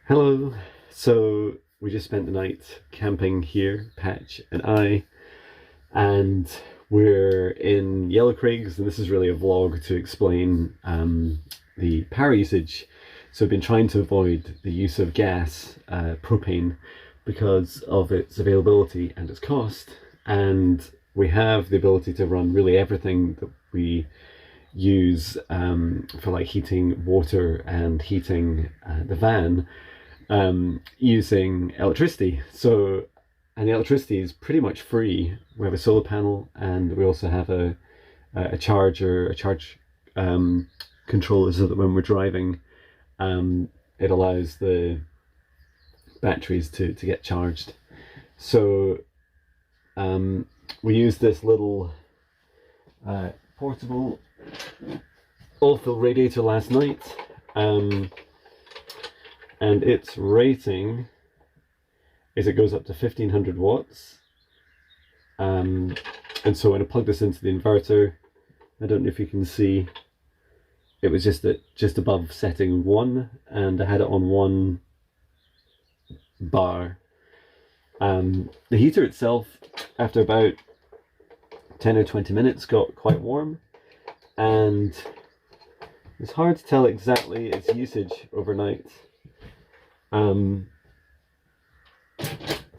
Hello. So we just spent the night camping here, Patch and I, and we're in Yellow Craigs, and this is really a vlog to explain the power usage. So I've been trying to avoid the use of gas, propane, because of its availability and its cost, and we have the ability to run really everything that we use for like heating water and heating the van using electricity. And the electricity is pretty much free. We have a solar panel, and we also have a charge controller, so that when we're driving, it allows the batteries to get charged. So we use this little portable oil-filled radiator last night, and its rating is it goes up to 1500 watts, and so when I plug this into the inverter, I don't know if you can see, it was just above setting 1, and I had it on 1 bar. The heater itself, after about 10 or 20 minutes, got quite warm, and it's hard to tell exactly its usage overnight. I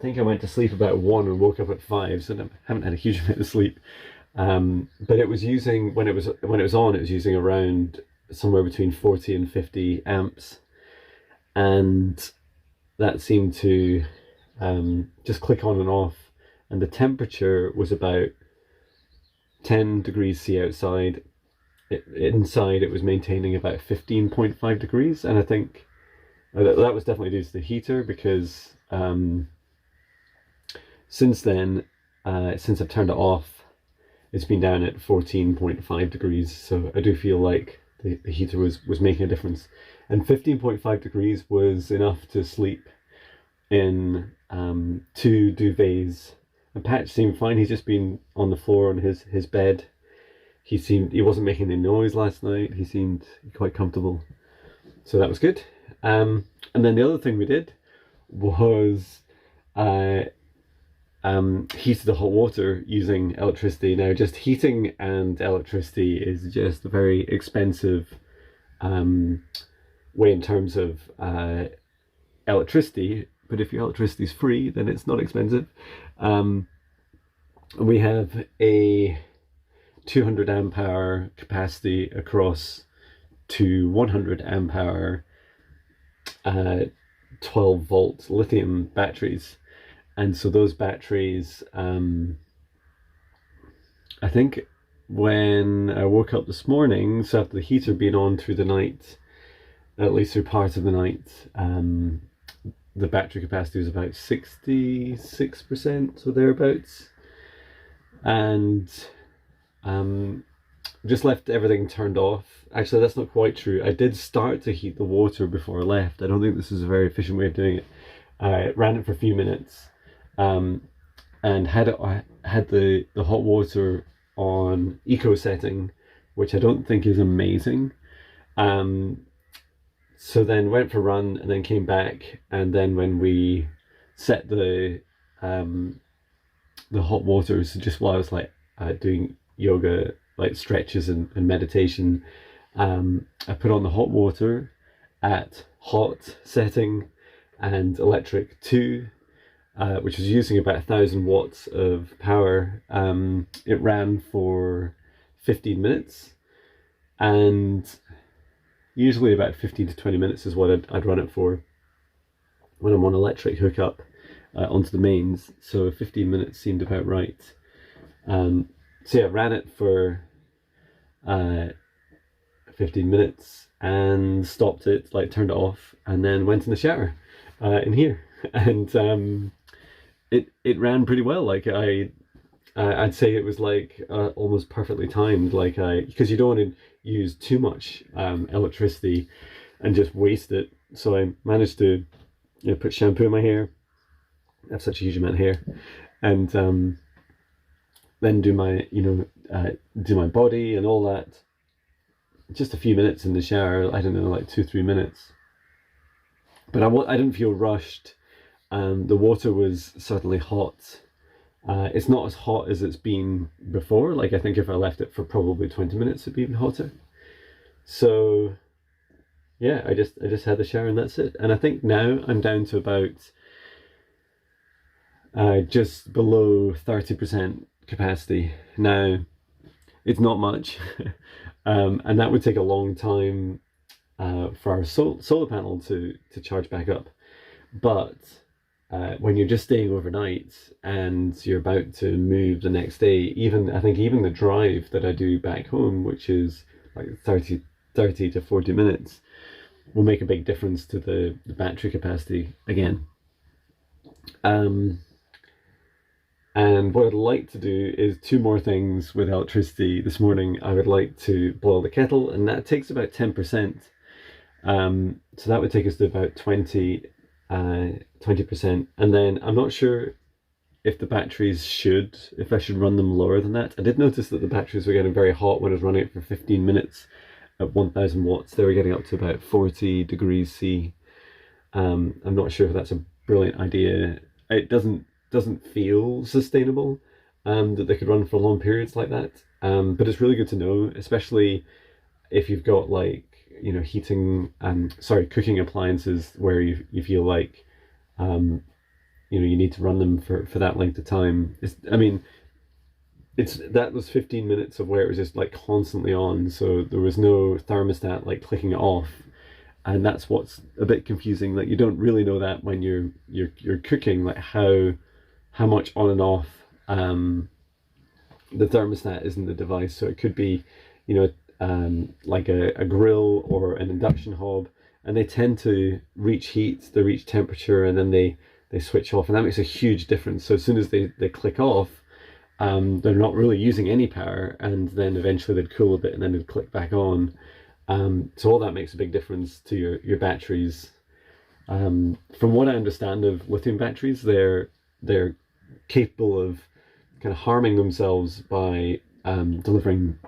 think I went to sleep about 1 and woke up at 5, so I haven't had a huge amount of sleep. But it was using, when it was on, it was using around somewhere between 40 and 50 amps, and that seemed to just click on and off, and the temperature was about 10 degrees C outside. Inside it was maintaining about 15.5 degrees, and I think that was definitely due to the heater, because since then, since I've turned it off, it's been down at 14.5 degrees, so I do feel like the heater was making a difference. And 15.5 degrees was enough to sleep in 2 duvets. And Patch seemed fine. He's just been on the floor on his bed. He wasn't making any noise last night. He seemed quite comfortable, so that was good. And then the other thing we did was heated the hot water using electricity. Now, just heating and electricity is just a very expensive way in terms of electricity, but if your electricity is free, then it's not expensive. We have a 200 amp hour capacity across to 100 amp hour 12 volt lithium batteries, and so those batteries, I think when I woke up this morning, so after the heater being on through the night, at least through part of the night, the battery capacity was about 66%, so thereabouts, and just left everything turned off. Actually, that's not quite true. I did start to heat the water before I left. I don't think this is a very efficient way of doing it. I ran it for a few minutes, and had the hot water on eco setting, which I don't think is amazing. So then went for a run, and then came back, and then when we set the hot water, so just while I was like doing yoga, like stretches and meditation, I put on the hot water at hot setting and electric 2, which was using about 1000 watts of power. It ran for 15 minutes, and usually about 15 to 20 minutes is what I'd run it for when I'm on electric hookup onto the mains, so 15 minutes seemed about right. So yeah, ran it for 15 minutes and stopped it, like turned it off, and then went in the shower in here, and it ran pretty well. Like I'd say it was like almost perfectly timed, like because you don't want to use too much electricity and just waste it. So I managed to, put shampoo in my hair. I have such a huge amount of hair, and then do my do my body and all that. Just a few minutes in the shower. I don't know, like 2-3 minutes, But I didn't feel rushed. The water was certainly hot. It's not as hot as it's been before. Like, I think if I left it for probably 20 minutes, it'd be even hotter. So yeah, I just had the shower and that's it. And I think now I'm down to about just below 30% capacity. Now, it's not much, and that would take a long time for our solar panel to charge back up. But when you're just staying overnight and you're about to move the next day, I think even the drive that I do back home, which is like 30 to 40 minutes, will make a big difference to the battery capacity again. And what I'd like to do is 2 more things with electricity. This morning I would like to boil the kettle, and that takes about 10%. So that would take us to about 20%. And then I'm not sure if the batteries if I should run them lower than that. I did notice that the batteries were getting very hot when I was running it for 15 minutes at 1000 watts. They were getting up to about 40 degrees C. I'm not sure if that's a brilliant idea. It doesn't feel sustainable that they could run for long periods like that. But it's really good to know, especially if you've got like, you know, cooking appliances where you feel like you know, you need to run them for that length of time. That was 15 minutes of where it was just like constantly on, so there was no thermostat like clicking it off. And that's what's a bit confusing. Like, you don't really know that when you're cooking, like how much on and off the thermostat is in the device. So it could be, you know, like a grill or an induction hob, and they tend to reach heat, they reach temperature, and then they switch off, and that makes a huge difference. So as soon as they click off, they're not really using any power, and then eventually they'd cool a bit and then they'd click back on. So all that makes a big difference to your batteries. From what I understand of lithium batteries, they're capable of kind of harming themselves by delivering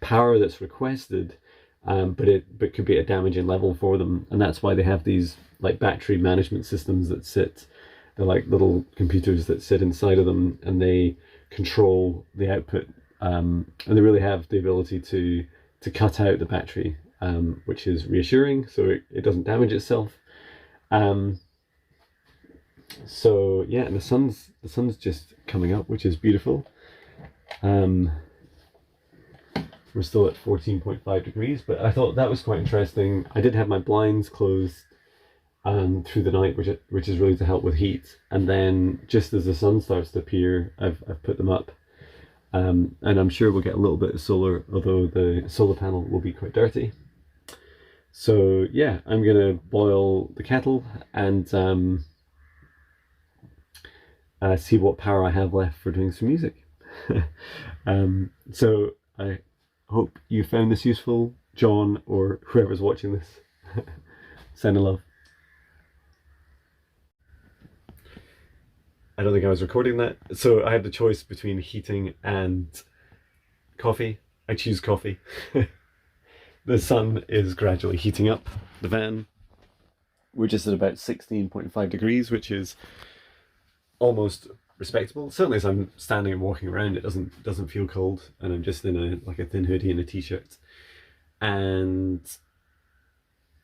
power that's requested, but could be at a damaging level for them. And that's why they have these like battery management systems that they're like little computers that sit inside of them, and they control the output, and they really have the ability to cut out the battery, which is reassuring, so it doesn't damage itself. So yeah, and the sun's just coming up, which is beautiful. We're still at 14.5 degrees, but I thought that was quite interesting. I did have my blinds closed through the night, which is really to help with heat. And then just as the sun starts to appear, I've put them up. And I'm sure we'll get a little bit of solar, although the solar panel will be quite dirty. So yeah, I'm gonna boil the kettle and see what power I have left for doing some music. So I hope you found this useful, John, or whoever's watching this. Sending love. I don't think I was recording that. So I have the choice between heating and coffee. I choose coffee. The sun is gradually heating up the van. We're just at about 16.5 degrees, which is almost respectable. Certainly as I'm standing and walking around, it doesn't feel cold, and I'm just in a thin hoodie and a t-shirt. And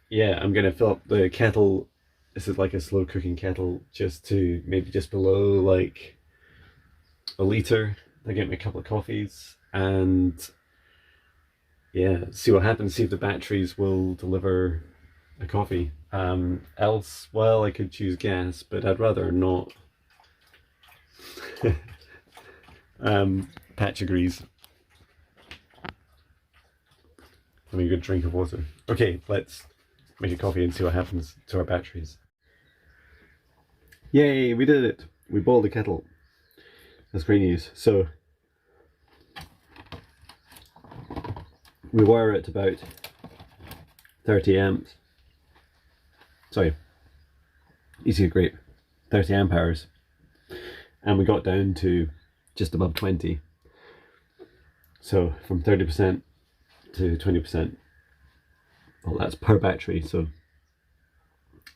yeah, I'm gonna fill up the kettle. This is like a slow cooking kettle, just to maybe just below like a litre. I get me a couple of coffees and yeah, see what happens, see if the batteries will deliver a coffee. Else, well, I could choose gas, but I'd rather not. Patch agrees. Let me get a drink of water. Okay, let's make a coffee and see what happens to our batteries. Yay, we did it! We boiled the kettle. That's great news. So we wire it about 30 amps. Sorry, easy to grape. 30 amp hours. And we got down to just above 20. So from 30% to 20%. Well, that's per battery, so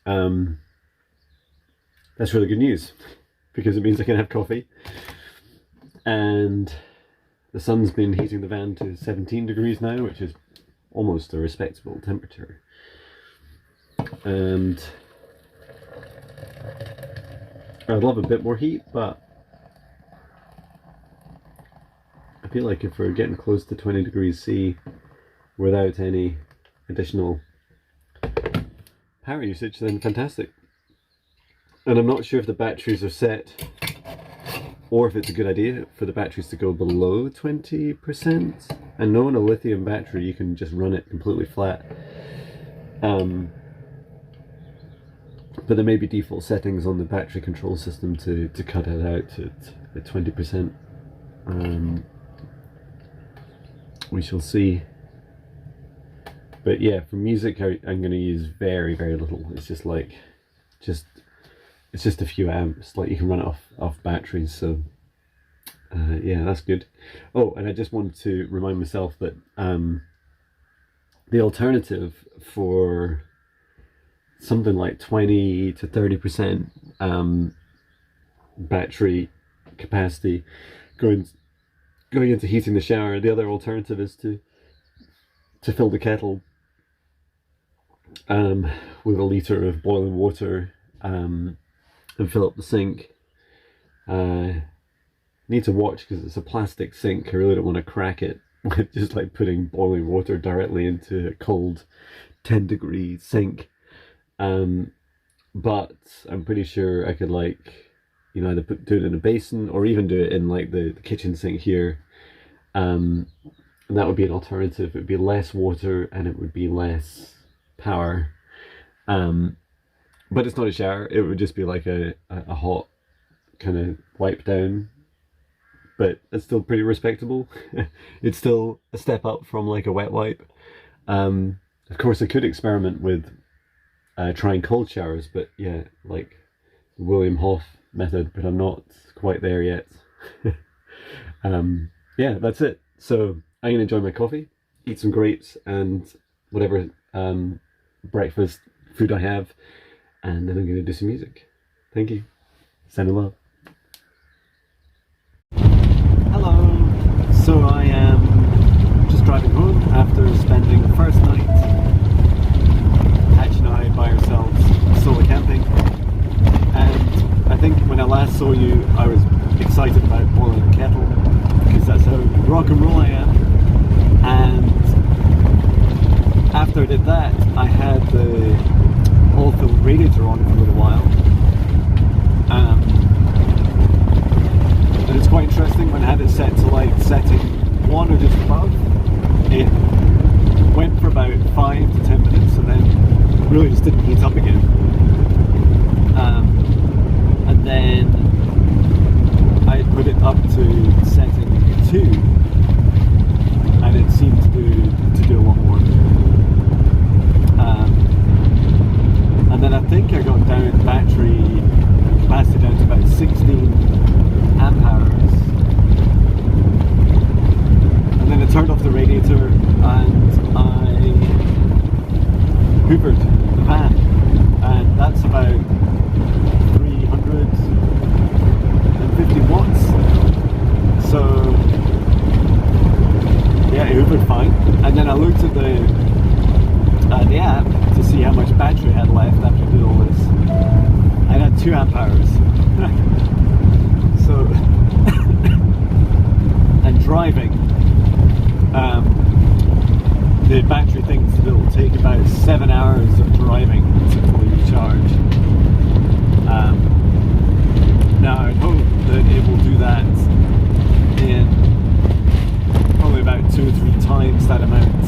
That's really good news because it means I can have coffee. And the sun's been heating the van to 17 degrees now, which is almost a respectable temperature. And I'd love a bit more heat, but I feel like if we're getting close to 20 degrees C without any additional power usage, then fantastic. And I'm not sure if the batteries are set or if it's a good idea for the batteries to go below 20%. I know in a lithium battery you can just run it completely flat. But there may be default settings on the battery control system to cut it out at 20%. We shall see. But yeah, for music I'm going to use very, very little. It's just like, it's just a few amps. Like you can run it off batteries. So yeah, that's good. Oh, and I just wanted to remind myself that the alternative for something like 20 to 30% battery capacity going into heating the shower, the other alternative is to fill the kettle with a litre of boiling water and fill up the sink. Need to watch because it's a plastic sink. I really don't want to crack it with just like putting boiling water directly into a cold 10-degree sink. But I'm pretty sure I could, like, you know, either do it in a basin or even do it in like the kitchen sink here. And that would be an alternative. It would be less water and it would be less power. But it's not a shower. It would just be like a hot kind of wipe down. But it's still pretty respectable. It's still a step up from like a wet wipe. Of course, I could experiment with trying cold showers, but yeah, like the William Hoff method, but I'm not quite there yet. Yeah, that's it. So I'm going to enjoy my coffee, eat some grapes and whatever breakfast food I have, and then I'm going to do some music. Thank you. Sending love. Hello. So I am just driving home after spending the first night, Hatch and I, by ourselves, solo camping. And I think when I last saw you, I was excited about boiling a kettle, because that's how rock and roll I am. And after I did that, I had the oil-filled radiator on for a little while. And it's quite interesting, when I had it set to like setting 1 or just above, it went for about 5 to 10 minutes and then really just didn't heat up again. And then I put it up to setting 2 and it seemed to do a lot more. And then I think I got down battery capacity down to about 16 amp hours. And then I turned off the radiator and I hoovered the van, and that's about 350 watts. So yeah, it hoovered fine. And then I looked at the app to see how much battery I had left after doing all this. I had 2 amp hours. So, and driving, the battery things will take about 7 hours of driving to fully recharge. Now I hope that it will do that in probably about 2 or 3 times that amount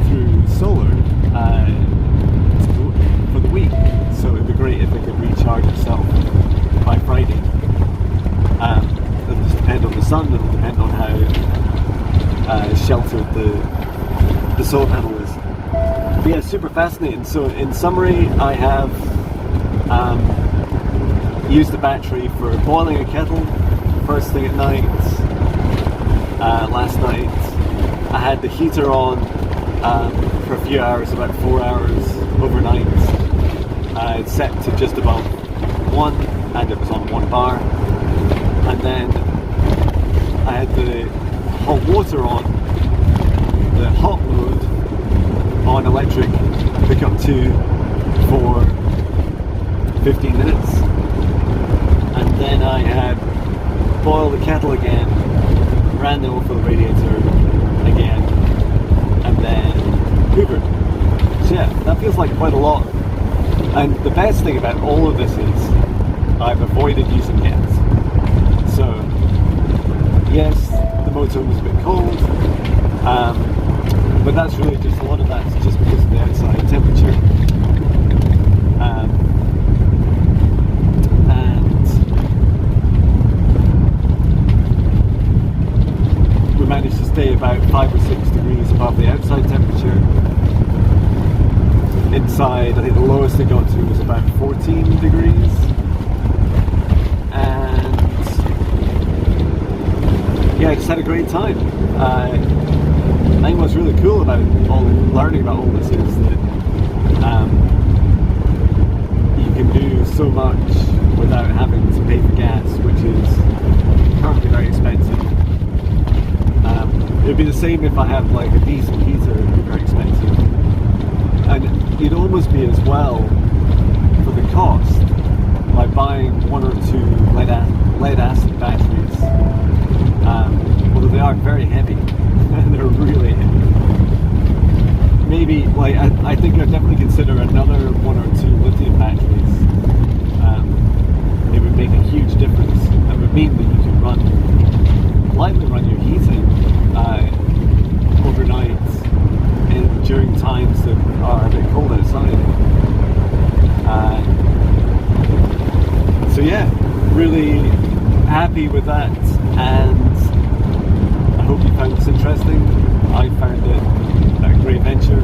through solar for the week. So it'd be great if it could recharge itself by Friday. It'll just depend on the sun, it'll depend on how sheltered the solar panel is. But yeah, super fascinating. So in summary, I have used the battery for boiling a kettle first thing at night. Last night I had the heater on for a few hours, about 4 hours overnight. It's set to just above 1 and it was on 1 bar, and then I had the hot water on, the hot mode on electric, pick up 2 for 15 minutes, and then I had boiled the kettle again, ran the oil for the radiator again, and then hoovered. So yeah, that feels like quite a lot. And the best thing about all of this is I've avoided using gas. So yes, the motorhome is a bit cold, but that's really just, a lot of that's just because of the outside temperature. And we managed to stay about 5 or 6 degrees above the outside temperature. Inside, I think the lowest it got to was about 14 degrees. And yeah, I just had a great time. I think what's really cool about learning about all this is that you can do so much without having to pay for gas, which is currently very expensive. It would be the same if I had like a diesel heater, it would be very expensive. And it'd almost be as well for the cost by buying 1 or 2 lead acid batteries, although they are very heavy. They're really heavy. Maybe, like, I think I'd definitely consider another 1 or 2 lithium batteries. It would make a huge difference. It would mean that you could lightly run your heating overnight during times that are a bit cold outside. So yeah, really happy with that, and I hope you found this interesting. I found it a great venture.